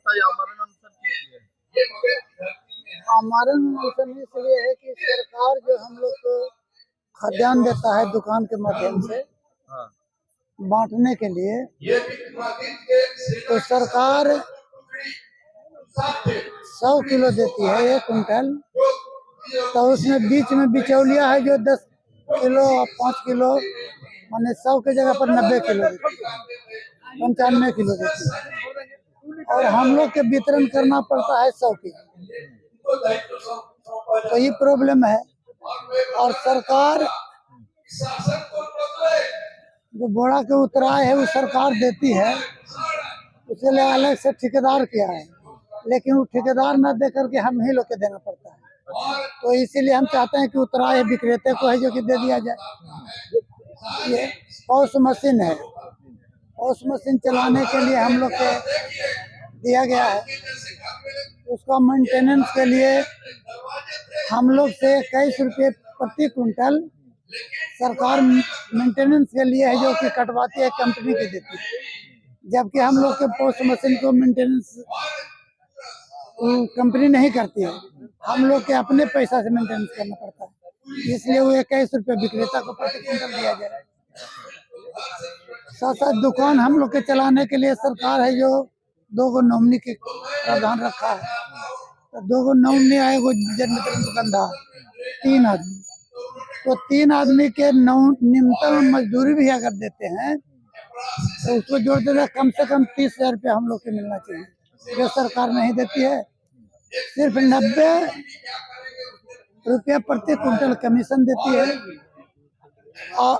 बताइए आमरण अनशन क्यों किए? आमरण अनशन इसलिए है कि सरकार जो हम लोग को खाद्यान्न देता है दुकान के माध्यम से हाँ। बांटने के लिए, तो सरकार 100 किलो देती है 1 कुंटल, तो उसमें बीच में बिचौलिया है जो 10 किलो और 5 किलो, माने 100 की जगह पर 90 किलो देती है, 95 किलो देती है, और हम लोग के वितरण करना पड़ता है 100 किलो। तो ये प्रॉब्लम है। और सरकार जो बोरा के उतराय है वो सरकार देती है, उसके लिए अलग से ठेकेदार किया है, लेकिन वो ठेकेदार न दे करके हम ही लोग के देना पड़ता है। तो इसीलिए हम चाहते हैं कि उतराय विक्रेता को है जो कि दे दिया जाए। ये पॉस मशीन है, पॉस मशीन चलाने के लिए हम लोग के दिया गया है, उसका मेंटेनेंस के लिए हम लोग से 21 रुपये प्रति कुंटल सरकार मेंटेनेंस के लिए है जो कि कटवाती है, कंपनी की देती है, जबकि हम लोग के पोस्ट मशीन को मेंटेनेंस कंपनी नहीं करती है, हम लोग के अपने पैसा से मेंटेनेंस करना पड़ता है, इसलिए वो 21 रुपये विक्रेता को प्रति कुंटल दिया जाए। साथ साथ दुकान हम लोग के चलाने के लिए सरकार है जो 2 नॉमिनी के प्रावधान रखा है, तो 2 नॉमिनी आए, वो जनमित्र दुकानदार 3 आदमी, तो 3 आदमी के न्यूनतम मजदूरी भी अगर देते हैं तो उसको जोड़ देते कम से कम 30,000 रुपये हम लोग को मिलना चाहिए, जो सरकार नहीं देती है। सिर्फ 90 रुपये प्रति कुंटल कमीशन देती है, और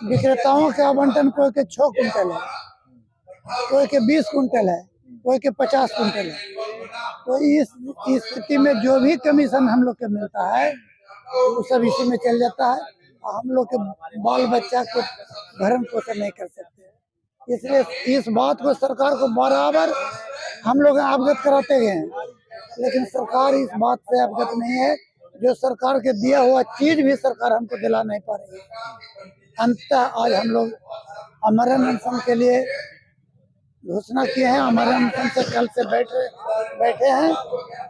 विक्रेताओं के आवंटन कोई के 6 कुंटल है, कोई के 20 कुंटल है, कोई के 50 कुंटल है। तो इस स्थिति में जो भी कमीशन हम लोग के मिलता है वो सब इसी में चल जाता है, और हम लोग के बाल बच्चा को भरण पोषण नहीं कर सकते। इसलिए इस बात को सरकार को बराबर हम लोग अवगत कराते गए हैं, लेकिन सरकार इस बात से अवगत नहीं है। जो सरकार के दिया हुआ चीज भी सरकार हमको दिला नहीं पा रही है। अंततः आज हम लोग आमरण अनशन के लिए घोषणा किए हैं, आमरण अनशन से कल से बैठे हैं,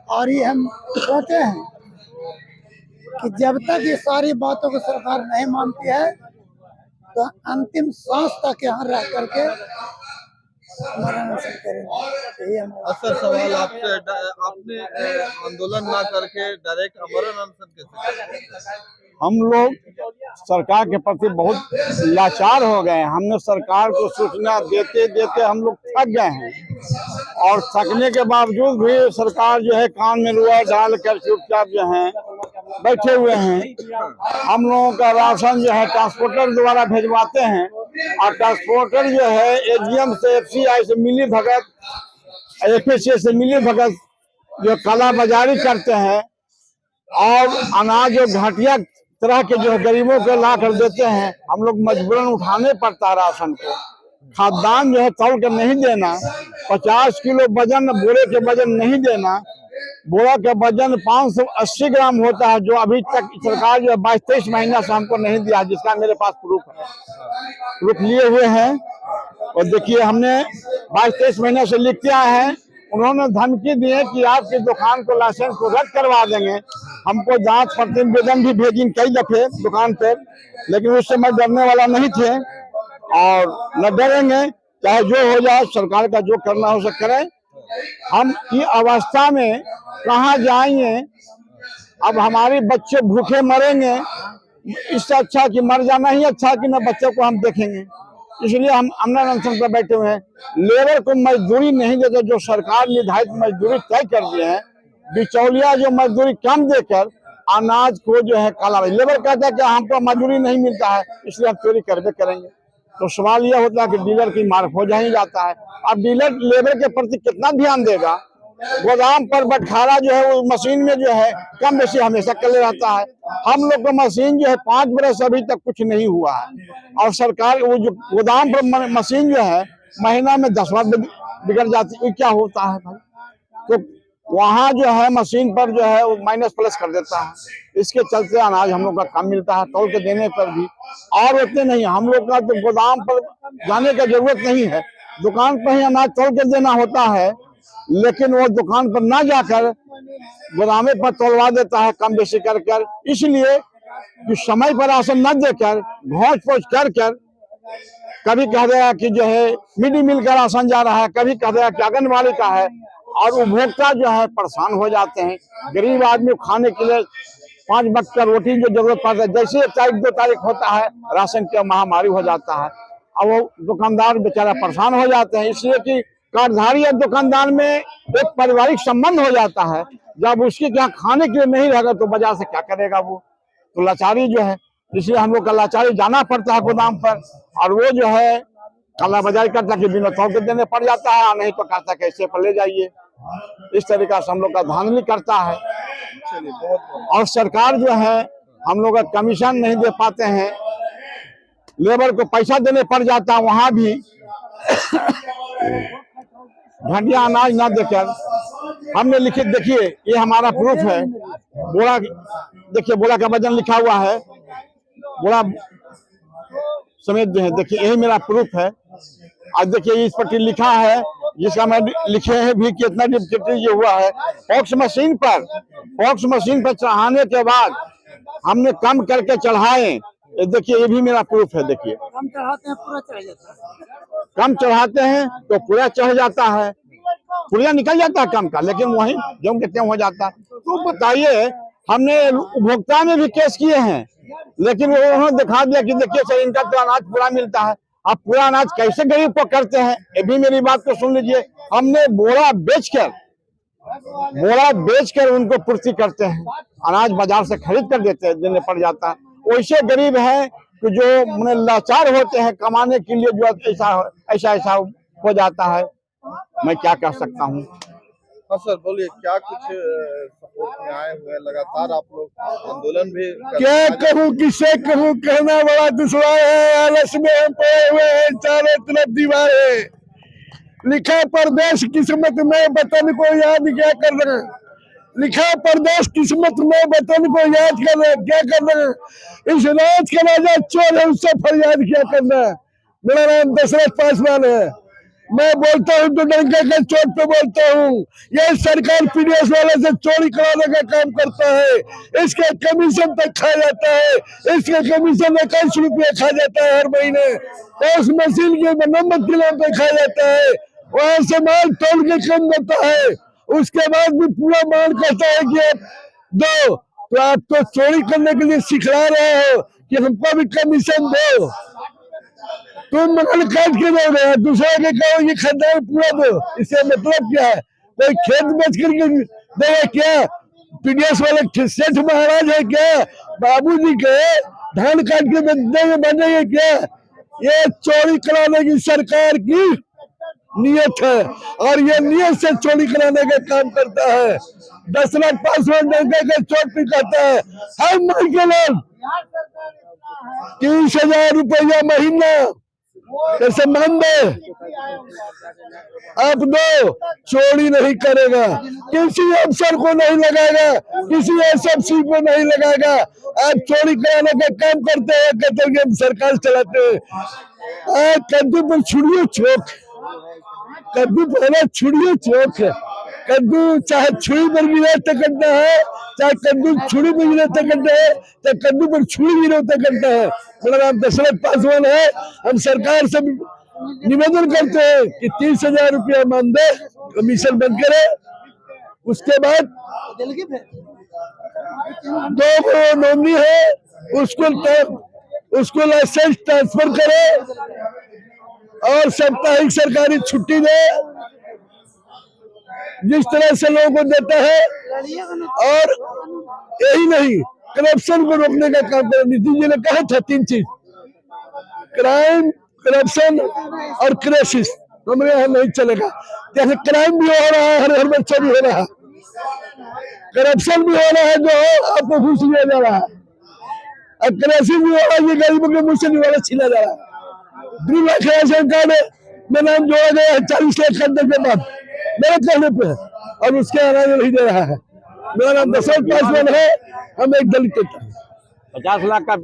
और ये हम सोचे हैं कि जब तक ये सारी बातों को सरकार नहीं मानती है तो अंतिम सांस तक यहाँ रह करके आमरण अनशन करेंगे। सर सवाल आपसे, आपने आंदोलन ना करके डायरेक्ट आमरण अनशन कैसे किया? हम लोग सरकार के प्रति बहुत लाचार हो गए हैं। हमने सरकार को सूचना देते देते हम लोग थक गए हैं, और थकने के बावजूद भी सरकार जो है कान में रुआ डाल कर चुपचाप जो है बैठे हुए हैं। हम लोगों का राशन जो है ट्रांसपोर्टर द्वारा भेजवाते हैं, और ट्रांसपोर्टर जो है एजीएम से, एफसीआई से मिली भगत, एफएससी से मिली भगत जो काला बाजारी करते हैं, और अनाज जो घटिया तरह के जो गरीबों को ला कर देते हैं, हम लोग मजबूरन उठाने पड़ता है राशन को। खाद्यान्न जो है तौल कर नहीं देना, 50 किलो वजन बोरे के वजन नहीं देना, बोरा का वजन 580 ग्राम होता है, जो अभी तक सरकार जो 22-23 महीना से हमको नहीं दिया, जिसका मेरे पास प्रूफ है, प्रूफ लिए हुए हैं। और देखिए हमने 22-23 महीने से लिख के आए हैं। उन्होंने धमकी दी है कि आपकी दुकान को लाइसेंस को रद्द करवा देंगे। हमको जांच प्रतिवेदन भी भेजी कई दफे दुकान पर, लेकिन उस समय डरने वाला नहीं थे, और न डरेंगे, चाहे जो हो जाए, सरकार का जो करना हो सके करें। हम की अवस्था में कहाँ जाएंगे? अब हमारे बच्चे भूखे मरेंगे, इससे अच्छा कि मर जाना ही अच्छा कि न बच्चों को हम देखेंगे। इसलिए हम आमरण अनशन पर बैठे हुए हैं। लेबर को मजदूरी नहीं देते, जो सरकार निर्धारित मजदूरी तय कर दिए हैं, बिचौलिया जो मजदूरी कम देकर अनाज को जो है काला, लेबर कहता है कि हमको मजदूरी नहीं मिलता है, इसलिए हम चोरी करबे करेंगे। तो सवाल यह होता है कि डीलर की मार हो जा ही जाता है। अब डीलर लेबर के प्रति कितना ध्यान देगा? गोदाम पर बटखारा जो है वो मशीन में जो है कम बेसी हमेशा कले रहता है। हम लोग को मशीन जो है 5 बरस अभी तक कुछ नहीं हुआ है, और सरकार वो जो गोदाम पर मशीन जो है महीना में 10 बार बिगड़ जाती है। क्या होता है भाई? तो वहाँ जो है मशीन पर जो है वो माइनस प्लस कर देता है। इसके चलते अनाज हम लोग का कम मिलता है, तौल के देने पर भी। और उतने नहीं, हम लोग का तो गोदाम पर जाने का जरूरत नहीं है, दुकान पर ही अनाज तौल के देना होता है, लेकिन वो दुकान पर ना जाकर गोदामे पर तोलवा देता है कम बेसी कर कर। इसलिए कि समय पर राशन न देकर घोंच पोछ कर कभी कह देगा कि जो है मिड डे मील का राशन जा रहा है, कभी कह देगा कि आंगनबाड़ी का है, और उपभोक्ता जो है परेशान हो जाते हैं। गरीब आदमी खाने के लिए 5 वक्त का रोटी जो जरूरत पड़ता है, जैसे 1 तारीख 2 तारीख होता है राशन की महामारी हो जाता है, और वो दुकानदार बेचारा परेशान हो जाते हैं। इसलिए कि कार्डधारी या दुकानदार में एक पारिवारिक संबंध हो जाता है। जब उसके क्या खाने के लिए नहीं रहेगा तो बाजार से क्या करेगा वो, तो लाचारी जो है, इसलिए हम लोग का लाचारी जाना पड़ता है गोदाम पर, और वो जो है काला बाजारी करता कि बिना तौल के देने पड़ जाता है, और नहीं तो कहता कैसे पर ले जाइए। इस तरीका से हम लोग का धांधली करता है। और सरकार जो है हम लोग का कमीशन नहीं दे पाते हैं, लेबर को पैसा देने पड़ जाता है, वहां भी घटिया अनाज ना देकर हमने लिखित, देखिए ये हमारा प्रूफ है, बोरा देखिए, बोरा का वजन लिखा हुआ है, बोरा समेत जो है, देखिए यही मेरा प्रूफ है। आज देखिए इस पर लिखा है, जिसका मैं लिखे हैं भी कितना डिप्टी ये हुआ है। पॉक्स मशीन पर चढ़ाने के बाद हमने कम करके चढ़ाए, ये देखिए ये भी मेरा प्रूफ है। देखिए कम चढ़ाते हैं पूरा चढ़ जाता है, कम चढ़ाते हैं तो पूरा चढ़ जाता है, पूरा निकल जाता है कम का, लेकिन वही गेहूं के त्यों हो जाता है। तो बताइए, हमने उपभोक्ता में भी केस किए हैं, लेकिन वो उन्होंने दिखा दिया कि देखिए सर इनका तो अनाज पूरा मिलता है। अब पूरा अनाज कैसे गरीब को करते हैं, ये भी मेरी बात को सुन लीजिए। हमने बोरा बेचकर उनको पूर्ति करते हैं, अनाज बाजार से खरीद कर देने पड़ जाता है। वैसे गरीब है कि जो मैंने लाचार होते हैं कमाने के लिए, जो ऐसा हो जाता है। मैं क्या कह सकता हूँ। हाँ सर बोलिए, क्या कुछ सपोर्ट में आए हुए, लगातार आप लोग आंदोलन भी क्या कहूँ, किसे कहूँ, कहना बड़ा दुश्वार है। आलस में हम पड़े हुए हैं, चारों तरफ दीवारें, लिखा परदेश किस्मत में वतन को याद क्या करना, लिखा परदेश किस्मत में वतन को याद करना, क्या करना। इस राज का राजा चोर है, उससे फरियाद क्या करना। मेरा नाम दशरथ पासवान है, मैं बोलता हूँ तो डंके के चोट पे बोलता हूँ। ये सरकार पीडीएस वाले से चोरी कराने का काम करता है, इसके कमीशन तक खा जाता है, इसके कमीशन 21 रुपये खा जाता है हर महीने, और उस मशीन के नंबर किलो पे खा जाता है, वहां से माल तोड़ के कम देता है, उसके बाद भी पूरा माल कहता है कि आप दो। तो आप तो चोरी करने के लिए सिखला रहे हो कि हमको भी कमीशन दो। तुम मगल काट के दो रहे, दूसरे के कहो ये खरीदार पूरा दो, इससे मतलब क्या है। कोई खेत बेच करके देगा क्या, पीडीएस वाले सेठ महाराज है क्या, बाबूजी के धान काट के देंगे बनेंगे क्या। ये चोरी कराने की सरकार की नियत है, और ये नियत से चोरी कराने का काम करता है। दशरथ पासवान डंके के चोट पे कहता है, हम नहीं के लोग 30,000 रुपया महीना कैसे मान दे, अब दो, चोरी नहीं करेगा, किसी अफसर को नहीं लगाएगा, किसी एसएफसी को नहीं लगाएगा। आप चोरी कराने का काम करते हैं, कहते हैं हम सरकार चलाते हैं। कद्दू पर छुड़िए चौक, कद्दू पहले छुड़िए चौक, कद्दू चाहे छुरी पर गिरे तो करना है, चाहे कद्दू छुरी पर गिरे तो करना है, चाहे कद्दू पर छुरी गिरे तो करना है। मेरा नाम दशरथ पासवान है। हम सरकार से निवेदन करते हैं कि 30,000 रुपया मान दे, कमीशन बंद करे, उसके बाद 2 नॉमिनी है उसको लाइसेंस ट्रांसफर करे, और साप्ताहिक सरकारी छुट्टी दे, जिस तरह से लोगों को देता है। और यही नहीं, करप्शन को रोकने का काम करे। नीतीश जी ने कहा था 3 चीज, क्राइम, करप्शन और क्राइसिस, हमारे यहाँ नहीं चलेगा। जैसे क्राइम भी हो रहा है, हर बच्चा भी हो रहा है, करप्शन भी हो रहा है, जो आपको घूस लिया जा रहा है, और क्राइसिस भी हो रहा है, ये गरीबों के मुंह से निवाला छीना जा रहा है। 2 लाख राशन कार्ड में नाम जोड़ा गया है 40 लाख करने के बाद मेरे कहने पे, और उसके अनाज नहीं दे रहा है। मेरा नाम दशरथ पासवान है, हम एक दलित नेता हैं। 50 लाख का